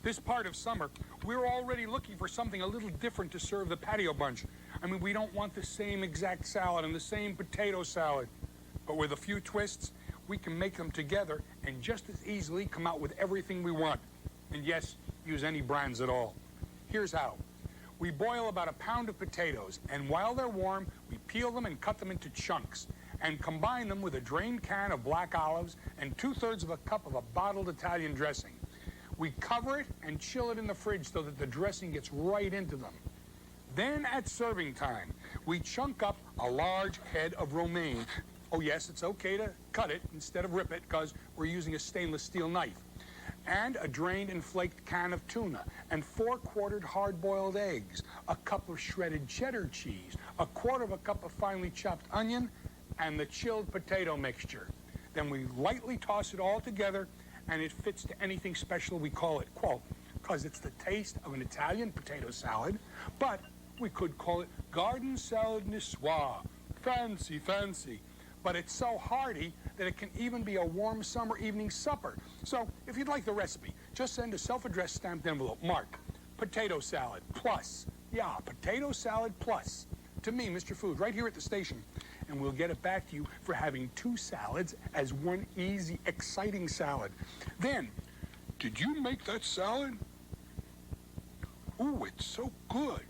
This part of summer, we're already looking for something a little different to serve the patio bunch. I mean, we don't want the same exact salad and the same potato salad. But with a few twists, we can make them together and just as easily come out with everything we want. And yes, use any brands at all. Here's how. We boil about a pound of potatoes, and while they're warm, we peel them and cut them into chunks, and combine them with a drained can of black olives and 2/3 of a cup of a bottled Italian dressing. We cover it and chill it in the fridge so that the dressing gets right into them. Then at serving time, we chunk up a large head of romaine. Oh yes, it's okay to cut it instead of rip it because we're using a stainless steel knife. And a drained and flaked can of tuna, and 4 quartered hard-boiled eggs, a cup of shredded cheddar cheese, a quarter of a cup of finely chopped onion, and the chilled potato mixture. Then we lightly toss it all together, and it fits to anything special we call it. Quote, because it's the taste of an Italian potato salad, but we could call it garden salad niçoise. Fancy, fancy. But it's so hearty that it can even be a warm summer evening supper. So if you'd like the recipe, just send a self-addressed stamped envelope marked Potato Salad Plus. Yeah, Potato Salad Plus. To me, Mr. Food, right here at the station. And we'll get it back to you for having 2 salads as one easy, exciting salad. Then, did you make that salad? Ooh, it's so good.